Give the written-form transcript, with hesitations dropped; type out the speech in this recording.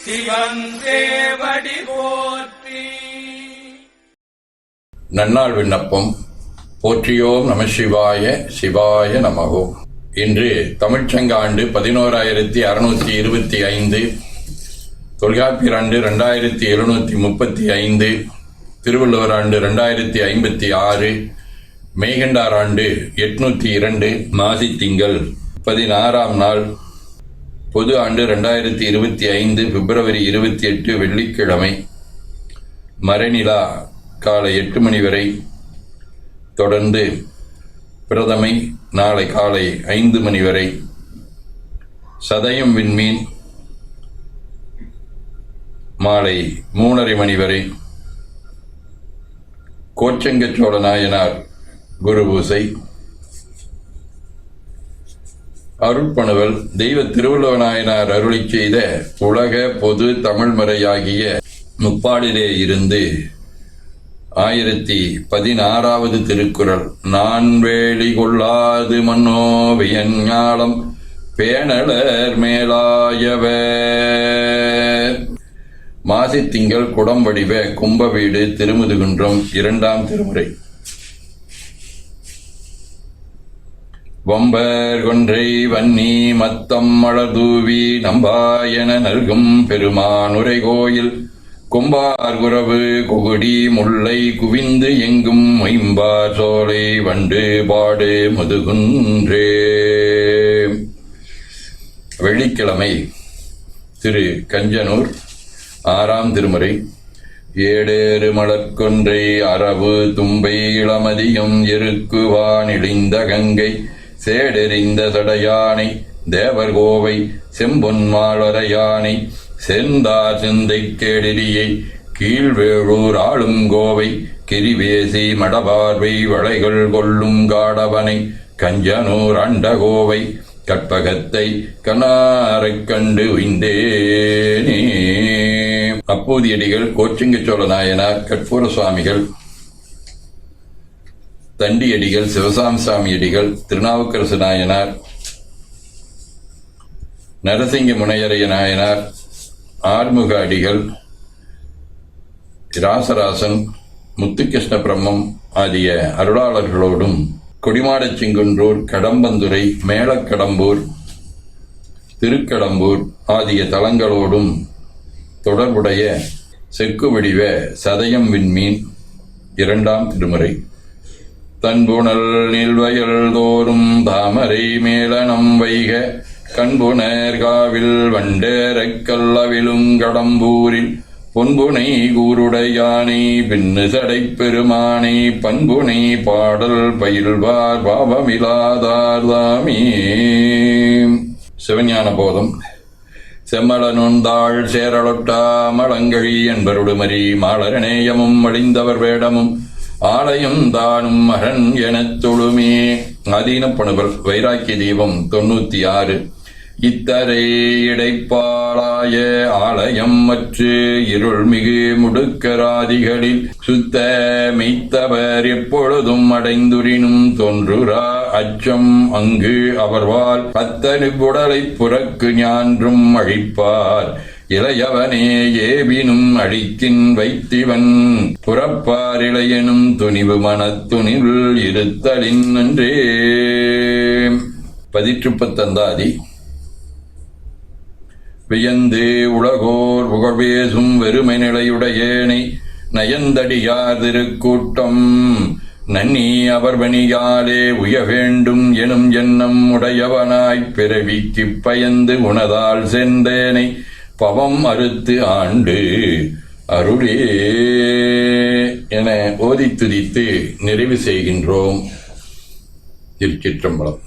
சிவன் சேவடி போற்றி. நன்னாள் விண்ணப்பம். போற்றியோம் நம சிவாய சிவாய நமகோம். இன்று தமிழ்ச்சங்க ஆண்டு 11625, தொல்காப்பியர் ஆண்டு 2735, திருவள்ளுவர் ஆண்டு 2056, மெய்கண்டார் ஆண்டு 802, மாசி திங்கள் 16ஆம் நாள், பொது ஆண்டு 2025, பிப்ரவரி 28 வெள்ளிக்கிழமை. மறைநிலா காலை 8 மணி வரை, தொடர்ந்து பிரதமை நாளை காலை 5 மணி வரை, சதயம் விண்மீன் மாலை 3:30 மணி வரை, கோச்சங்க சோழ நாயனார் குரு பூசை, அருட்பணுவல் தெய்வ திருவள்ளுவ நாயனார் அருளி செய்த உலக பொது தமிழ்மறையாகிய முப்பாடிலே இருந்து 1016வது திருக்குறள். நான்வேலி கொள்ளாது மன்னோ வியஞ்ஞாலம் பேணலர் மேலாயவர். மாசித்திங்கள் குடம்படிவ கும்பவீடு திருமுதுகுன்றம் 2ஆம் திருமுறை. வம்பர் கொன்றை வன்னி மத்தம் மலர்தூவி நம்பாயன நல்கும் பெருமானுரை கோயில் கொம்பார் குரவு கொகுடி முல்லை குவிந்து எங்கும் மொயம்பார் சோலை வண்டு பாடு முதுகுன்றே. வெள்ளிக்கிழமை திரு கஞ்சனூர் 6ஆம் திருமுறை. ஏடேறு மலர்கொன்றை அரவு தும்பை இளமதியம் எருக்குவான் இழிந்த கங்கை சேடெறிந்த சடையானை தேவர் கோவை செம்பொன்மாளரையானை செந்தார் சிந்தை கேடிரியை கீழ்வேழூர் ஆளும் கோவை கிரிவேசி மடபார்வை வளைகள் கொள்ளும் காடவனை கஞ்சனூர் அண்டகோவை கற்பகத்தை கனாரைக் கண்டு உய்ந்தேனே. அப்பூதியடிகள், கோச்சங்க சோழ நாயனார், கற்பூர சுவாமிகள், தண்டியடிகள், சிவசாமிசாமியடிகள், திருநாவுக்கரசு நாயனார், நரசிங்க முனையரைய நாயனார், ஆறுமுக அடிகள், ராசராசன், முத்துகிருஷ்ண பிரம்மம் ஆகிய அருளாளர்களோடும் கொடிமாடச் செங்குன்றூர், கடம்பந்துறை, மேலக்கடம்பூர், திருக்கடம்பூர் ஆகிய தலங்களோடும் தொடர்புடைய செக்கு வடிவ சதயம் விண்மீன் 2ஆம் திருமுறை. தன்புணல் நீள்வயல் தோறும் தாமரை மேலனம் வைக கண்புணர் காவில் வண்டேரக் கல்லவிலும் கடம்பூரில் பொன்புனை கூருடையானை பின்னு சடைப் பெருமானை பண்புனை பாடல் பயில்வார் பாவமிலாதார் தாமே. சிவஞான போதம். செம்மலனுந்தாள் சேரலொட்டா மலங்கழி என்பருடுமரி மாளரநேயமும் அழிந்தவர் வேடமும் ஆலயம் தானும் அரண் எனத் தொழுமே. ஆதீனப்பணுவல் வைராக்கிய தீபம் 96. இத்தரை இடைப்பாளாய ஆலயம் மற்று இருள்மிகு முடுக்கராதிகளில் சுத்த மெய்த்தவர் எப்பொழுதும் அடைந்துரினும் தோன்றுரா அச்சம் அங்கு அவர்வால் பத்தனு புடலை புறக்கு ஞான்றும் அழிப்பார் இளையவனே ஏவினும் அழிக்கின் வைத்திவன் புறப்பார் இளையனும் துணிவு மனத்துணில் இருத்தலின் நன்றே. 18 வியந்து உலகோர் புகழ்வேசும் வெறுமை நிலையுடையேனை நயந்தடியார் திருக்கூட்டம் நன்னி அவர் பணியாலே உய வேண்டும் எனும் எண்ணம் உடையவனாய்ப் பிறவிக்குப் பயந்து உணதால் சென்றேனை பவம் அறுத்து ஆண்டு அருளே என ஓதித்துதித்து நிறைவு செய்கின்றோம். திருச்சிற்றம்பலம்.